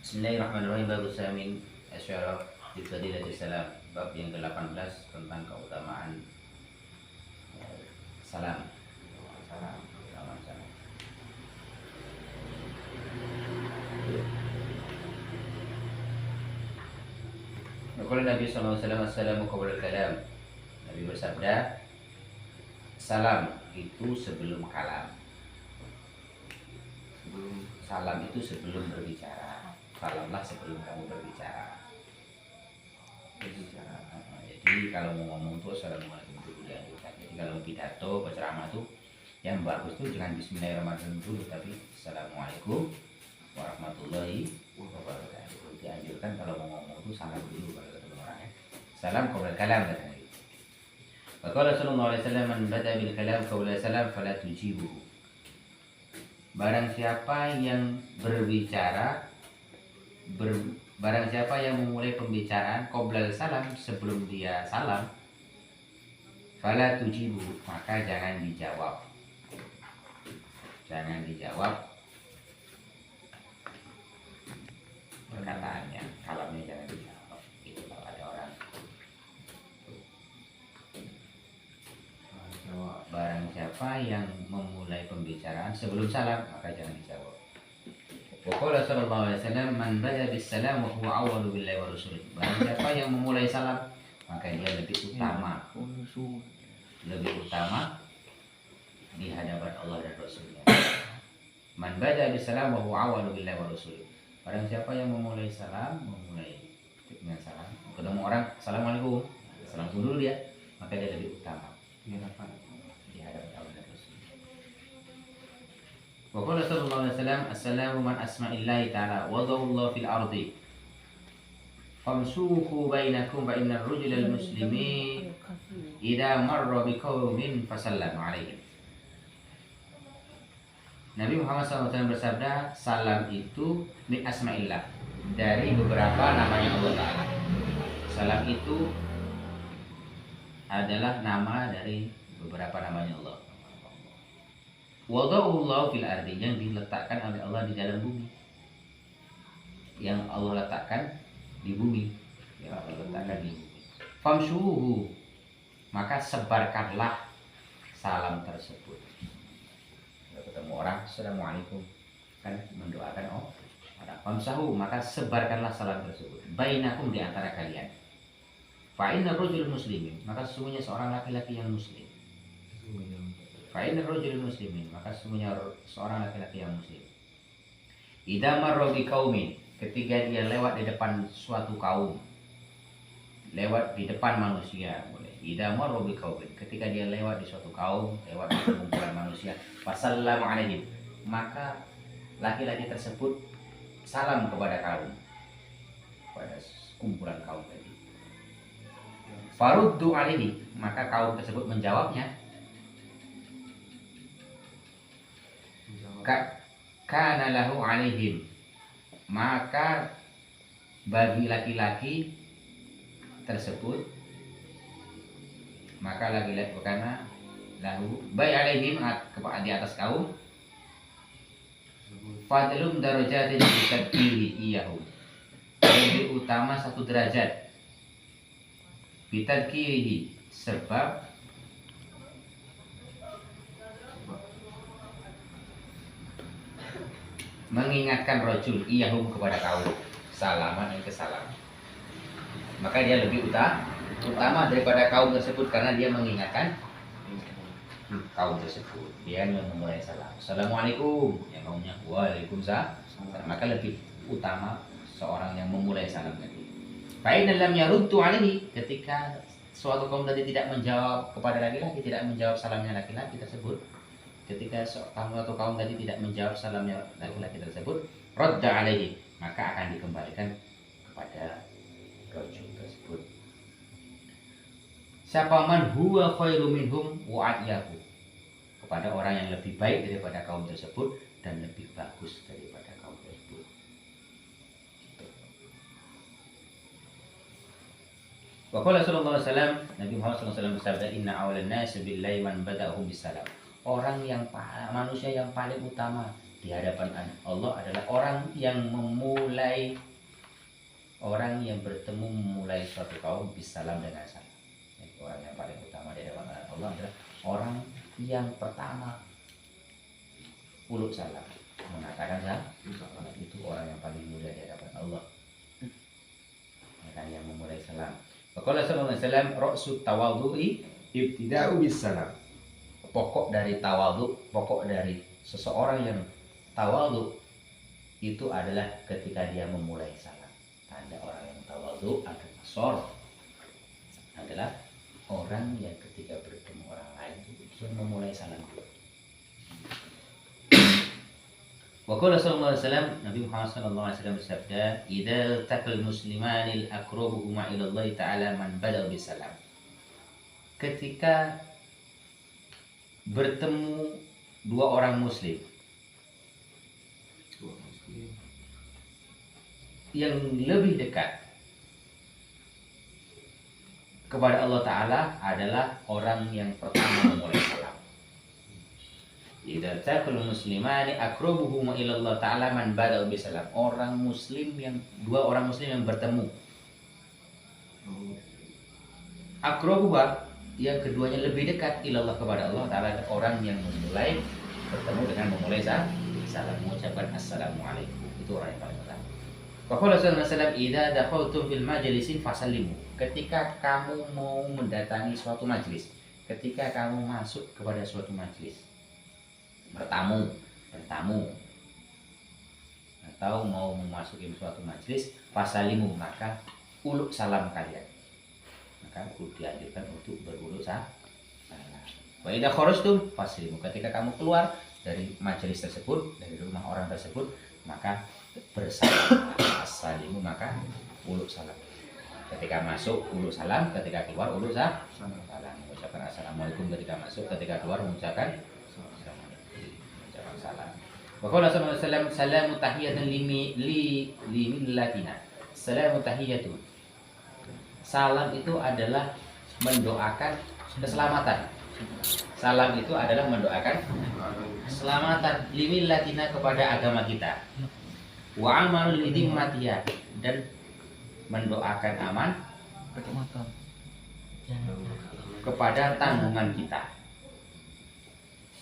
Bismillahirrahmanirrahim. Bab Samin Asyara di Fadilatul Salam. Bab yang ke-18 tentang keutamaan salam. Salam. Qala Nabi sallallahu alaihi wasallam, assalamu qabla al-kalam. Nabi bersabda, salam itu sebelum kalam. Salam itu sebelum berbicara. Salamlah sebelum kamu berbicara. Jadi kalau mau ngomong tuh assalamualaikum dulu ya. Jadi kalau pidato, ceramah tuh yang bagus tuh jangan bismillahirrahmanirrahim dulu, tapi assalamualaikum warahmatullahi wabarakatuh. Dianjurkan kalau mau ngomong tuh salam dulu kalau ketemu orang ya. Salam qabla kalam katanya. Qala sallallahu alaihi wasallam, man bada bil kalam qabla salam fala tujibuhu. Barang siapa yang berbicara barang siapa yang memulai pembicaraan qoblal salam, sebelum dia salam, fala tujibu, maka jangan dijawab. Jangan dijawab perkataannya, kalamnya jangan dijawab. Itu kalau ada orang. Barang siapa yang memulai pembicaraan sebelum salam, maka jangan dijawab. Waqala sallallahu alaihi wasallam, man bada bis salam wa huwa awwalu billahi wa rasulih. Barang siapa yang memulai salam, maka dia lebih utama di hadapan Allah dan Rasulnya. Man bada bis salam wa huwa awwalu billahi wa rasulih. Barang siapa yang memulai salam, dengan salam, ketemu orang, assalamualaikum, salam dulu dia, maka dia lebih utama di hadapan Allah dan Rasulnya. Wa qala sallallahu alaihi wasallam, assalamu man asma'illahi ta'ala wadahu Allah fil ardi famsuhu bainakum fa innar rajulal muslimi idza marra biqaumin fasallamu alaihim. Nabi Muhammad SAW bersabda, salam itu min asma'illah, dari beberapa namanya Allah Ta'ala. Salam itu adalah nama dari beberapa namanya Allah. Wada'ullahu fil ardi, yang diletakkan oleh Allah di dalam bumi. Yang Allah letakkan di bumi. Yang Allah letakkan di bumi. Famsuhu, maka sebarkanlah salam tersebut. Kalau ketemu orang, assalamualaikum, kan mendoakan orang. Famsahu, maka sebarkanlah salam tersebut. Bainakum, di antara kalian. Fa inna rajul muslimin, maka sesungguhnya seorang laki-laki yang muslim. Fa'inna rajul muslimin, maka sesungguhnya seorang laki-laki yang muslim. Idza marra bi qaumin, ketika dia lewat di depan suatu kaum, lewat di depan manusia, boleh. Idza marra bi qaumin, ketika dia lewat di suatu kaum, lewat di kumpulan manusia, fasallamu alaihim, maka laki-laki tersebut salam kepada kaum, kepada kumpulan kaum tadi. Faruddu alaihi, maka kaum tersebut menjawabnya. Kana lahu alaihim, maka bagi laki-laki tersebut, maka laki-laki karena lahu baik alaihim, di atas kaum, fadlum darajatin bitadkiri iyahum, lebih utama satu derajat, bitadkirihi, sebab mengingatkan rajul iyahum, kepada kaum, salaman yang kesalam, maka dia lebih utama daripada kaum tersebut, karena dia mengingatkan kaum tersebut. Dia memulai salam, assalamualaikum, yang kaumnya waalaikumsalam, maka lebih utama seorang yang memulai salam tadi. Fa in lam yaruddu alaihi, ketika suatu kaum tadi tidak menjawab kepada laki-laki, tidak menjawab salamnya laki-laki tersebut, ketika suatu kaum tadi tidak menjawab salamnya laki-laki tersebut, radda alaihi, maka akan dikembalikan kepada rajul tersebut. Siapa man huwa khairu minhum wa atyahu, kepada orang yang lebih baik daripada kaum tersebut dan lebih bagus daripada kaum tersebut. Wa qala sallallahu alaihi wasallam, Nabi Muhammad sallallahu alaihi wasallam bersabda, inna awwalan nas billahi man bada'ahum bisalam. Orang yang manusia yang paling utama di hadapan Allah adalah orang yang memulai, orang yang bertemu memulai suatu kaum bisalam dengan salam. Jadi orang yang paling utama di hadapan Allah adalah orang yang pertama uluk salam, mengatakan salam. Itu orang yang paling mulia di hadapan Allah, yang memulai salam. Qala sallallahu alaihi wasallam ra'sut tawadhu'i ibtida'u bis salam. Pokok dari tawadhu, pokok dari seseorang yang tawadhu itu adalah ketika dia memulai salam. Tanda orang yang tawadhu al-qasor adalah orang yang ketika bertemu orang lain itu memulai salam dulu. Wa qala sallallahu alaihi wasallam, Nabi Muhammad sallallahu alaihi wasallam bersabda, "Idza taqal muslimani al-aqrabuhuma ila Allah ta'ala man bada bisalam." Ketika bertemu dua orang muslim yang lebih dekat kepada Allah Ta'ala adalah orang yang pertama memulai salam. Idza taqal muslimani aqrabuhuma ila Allah Ta'ala man bada bisalam. Orang muslim yang dua orang muslim yang bertemu, aqrabuhuma yang keduanya lebih dekat ilallah kepada Allah Ta'ala, orang yang memulai bertemu dengan memulai salam, mengucapkan assalamualaikum. Itu orang yang paling utama. Qala sallallahu alaihi wasallam, idza dakhaltum fil majlisin fasallimu. Ketika kamu mau mendatangi suatu majlis, ketika kamu masuk kepada suatu majlis, bertamu atau mau memasuki suatu majlis, fasalimu, maka uluk salam kalian. Maka dianjurkan untuk beruluk salam. Wa idza kharajtum faslimu. Ketika kamu keluar dari majelis tersebut, dari rumah orang tersebut, maka bersalam. Assalamu, maka uluk salam. Ketika masuk uluk salam, ketika keluar uluk salam. Mengucapkan assalamualaikum ketika masuk, ketika keluar mengucapkan salam. Wa qala sallallahu alaihi wasallam, salamu tahiyatan li millatina. Salamu tahiyatun. Salam itu adalah mendoakan keselamatan. Salam itu adalah mendoakan keselamatan limillatina, kepada agama kita. Wa amalul lidimmatiyah, dan mendoakan aman kepada tanggungan kita.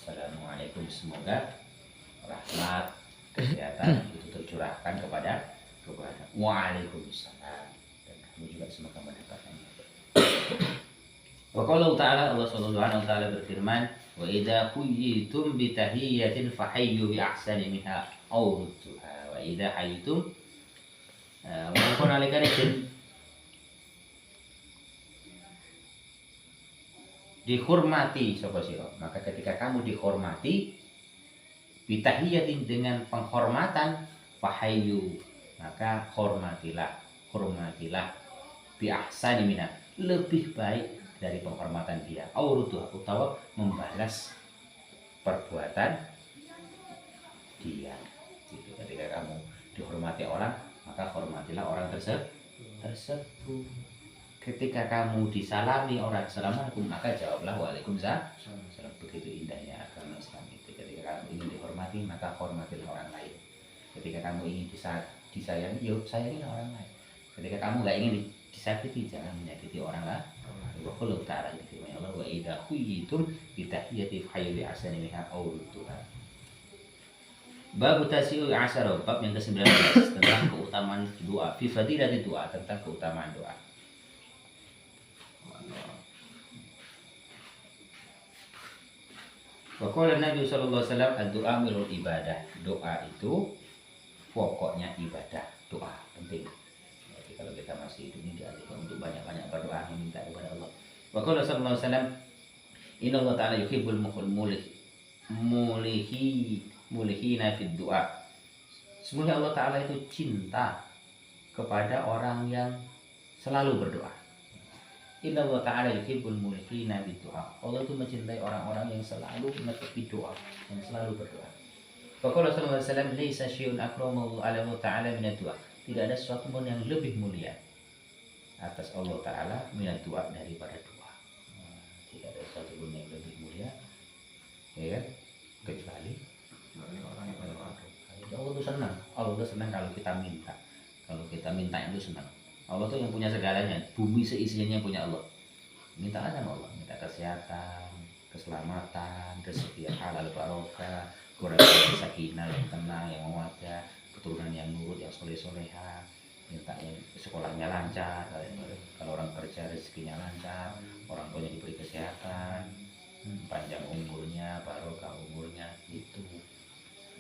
Assalamualaikum, semoga rahmat kesehatan itu tercurahkan kepada Waalaikumsalam, dan kamu juga semoga mendapatkannya. Wa qala ta'ala, Allah Subhanahu wa taala berfirman, wa idza quyitum bi tahiyyatin fahayyu bi ahsani minha aw rudduha wa idza hayyitum wa yakun alaikum dihormati sapa sira. Maka ketika kamu dihormati bitahiyatin, dengan penghormatan, fahayyu, maka hormatilah bi ahsani minha, lebih baik dari penghormatan dia, aurutuh, utawa membalas perbuatan dia. Gitu. Ketika kamu dihormati orang, maka hormatilah orang tersebut. Ketika kamu disalami orang, assalamualaikum, maka jawablah waalaikumsalam. Begitu indahnya agama Islam itu. Ketika kamu ingin dihormati, maka hormatilah orang lain. Ketika kamu ingin disayangi, yuk sayangilah orang lain. Ketika kamu nggak ingin disakiti, jangan menyakiti orang lain. Wa qala ta'ala, firman Allah, wa idza quyitum bi tahiyyati fahayyu bi ahsani minha aw rudduha. Bab tasi'ul asyara, bab yang ke-19 tentang keutamaan doa, fi fadilati doa, tentang keutamaan doa. Wa qala Nabi sallallahu alaihi wasallam, ad-du'a mirul ibadah. Doa itu pokoknya ibadah, doa penting. Jadi kalau kita masih hidup ini dianjurkan untuk banyak-banyak berdoa, meminta kepada Allah. Wa qala sallallahu alaihi wasallam, inna Allah ta'ala yuhibbul mulihina fid du'a. Semoga Allah Ta'ala itu cinta kepada orang yang selalu berdoa. Inna Allah Ta'ala yuhibbul mulihina fid du'a. Allah itu mencintai orang-orang yang selalu menepi doa, yang selalu berdoa. Wa qala sallallahu alaihi wasallam, laisa syai'un akramu 'ala Allah Ta'ala min ad-du'a. Tidak ada sesuatu pun yang lebih mulia atas Allah Ta'ala min ad-du'a, daripada doa. Tidak ada sesuatu pun yang lebih mulia, ya kan? Kecuali orang senang. Allah tuh senang kalau kita minta. Kalau kita minta itu senang. Allah tuh yang punya segalanya. Bumi seisinya punya Allah. Minta aja sama Allah. Minta kesehatan, keselamatan, rezeki yang halal barokah, keluarga sakinah yang tenang, yang mawaddah, keturunan yang nurut, yang soleh-soleha. Minta yang sekolahnya lancar, kalau orang kerja rezekinya lancar, orang tuanya diberi kesehatan, panjang umurnya, barokah umurnya, itu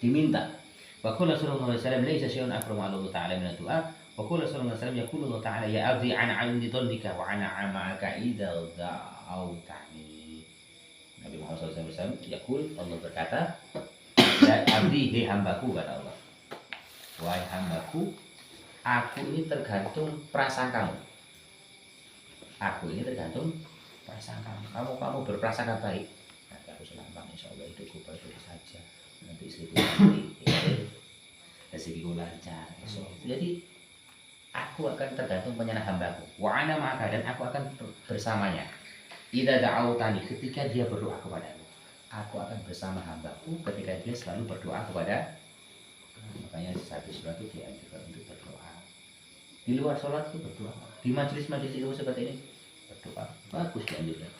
diminta. Wa qala sallallahu alaihi wasallam laisa syai'un akramu 'ala Allah ta'ala min ad-du'a. Wa qala sallallahu alaihi wasallam yaqulu Allah ta'ala ya 'abdi ana 'indi dhannika wa ana 'amaka idza da'awtani. Nabi Muhammad SAW yaqul, Allah berkata, ya 'abdi, hei hambaku, kata Allah. Wahai hambaku, aku ini tergantung prasangkamu. Aku ini tergantung prasangkamu. Kamu berprasangka baik, nanti aku selamat, insya Allah hidupku baik-baik saja. Nanti istriku nanti rezekiku lancar. Jadi aku akan tergantung penyerah hambaku. Wa ana ma'aka, dan aku akan bersamanya. Idza da'autani, ketika dia berdoa kepadaku, aku akan bersama hambaku ketika dia selalu berdoa kepada. Makanya satu surat itu dianjurkan untuk berdoa. Di luar sholat itu berdoa. Di majelis-majelis itu seperti ini berdoa. Bagus dianjurkan.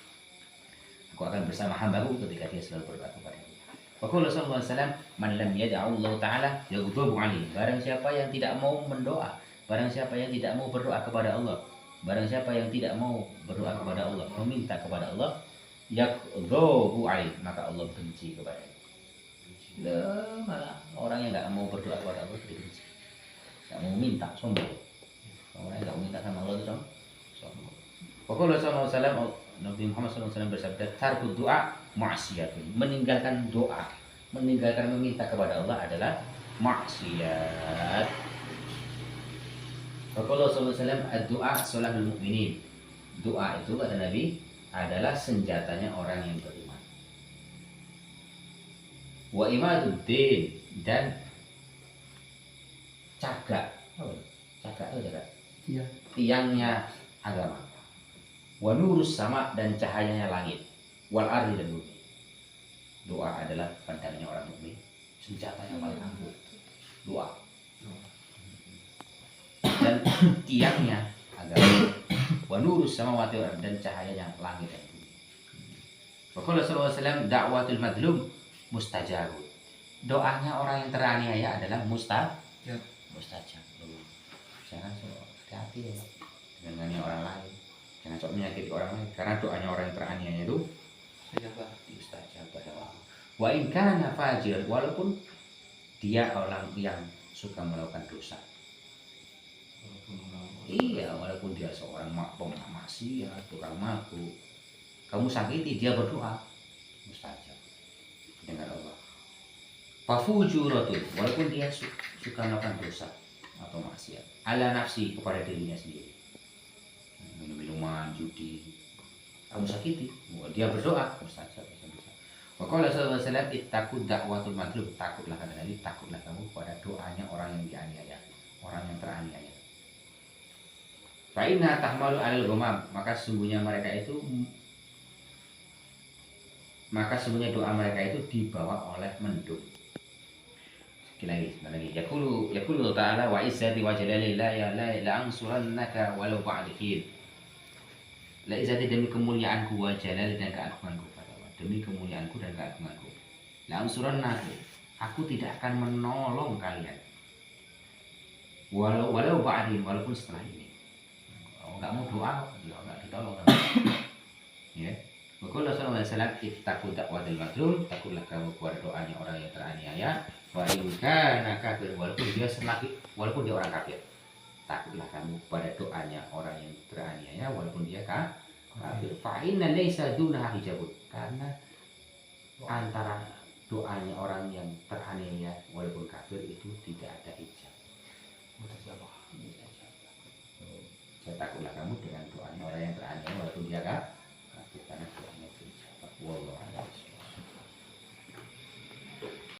Aku akan bersama hambaku ketika dia selalu berdoa kepada aku. Wa qala sallallahu alaihi wasallam, man lam yad'u Allah ta'ala yaghdabu 'alaihi. Barang siapa yang tidak mau mendoa, barang siapa yang tidak mau berdoa kepada Allah, barang siapa yang tidak mau berdoa kepada Allah, meminta kepada Allah, yaghdabu 'alaihi, maka Allah benci kepadanya. Malah orang yang nggak mau berdoa kepada Allah dibenci, nggak mau minta, sombong. Orang yang nggak mau minta sama Allah itu sombong. Pokoknya Rasulullah Nabi Muhammad SAW bersabda, tarku doa maksiatun, meninggalkan doa, meninggalkan meminta kepada Allah adalah maksiat. Pokoknya Rasulullah SAW, doa salahul mukminin, doa itu kata Nabi adalah senjatanya orang yang beriman. Wa imaduddin, dan cagak tiangnya agama. Wa nurus sama, dan cahayanya langit. Wal ardi, dan bumi. Doa adalah pandangnya orang mukmin, senjata yang paling ampuh. Doa. Dan tiangnya agama. Wa nurus sama, dan cahayanya langit dan bumi. Wa qala sallallahu alaihi wasallam, da'watul madlum mustajab. Doanya orang yang teraniaya adalah mustajab. Jangan sok hati-hati ya dengan orang lain. Jangan sok menyakiti orang lain, karena doanya orang yang teraniaya itu mustajab. Wa in kana fajiran, walaupun dia orang yang suka melakukan dosa. Iya, walaupun dia seorang pemaksiat, tukang mabuk, kamu sakiti, dia berdoa, mustajab dengan Allah. Fafujuratun, walaupun dia suka melakukan dosa atau maksiat, ala nafsi, kepada dirinya sendiri, minum-minuman, judi, kamu sakiti, dia berdoa, mustajab. Wa qala sallallahu alaihi wasallam, ittaqu da'watul madlum, takutlah kata Nabi, takutlah kamu kepada doanya orang yang dianiaya, orang yang teraniaya. Fa inna tahmalu 'alal ghamam, maka sesungguhnya doa mereka itu dibawa oleh mendung. Sekali lagi, yaqulu ta'ala, wa izzati wa jalali la ansurannaka walau ba'da hin. La izzati, demi kemuliaanku, wa jalali, dan keagunganku, demi kemuliaanku dan keagunganku, la ansurannaka, aku tidak akan menolong kalian, walau ba'din, walaupun setelah ini. Kalau nggak mau doa, ya nggak ditolong. Ya. Qala sallallahu alaihi wasallam, ittaqu da'watal mazlum, takutlah kamu kepada doanya orang yang teraniaya. Wa in kana kafir, walaupun dia orang kafir, takutlah kamu pada doanya orang yang teraniaya walaupun dia kafir. Fa inna laisa dunaha hijabun, karena antara doanya orang yang teraniaya walaupun kafir itu tidak ada hijab. Saya takutlah kamu dengan doanya orang yang teraniaya walaupun dia kafir.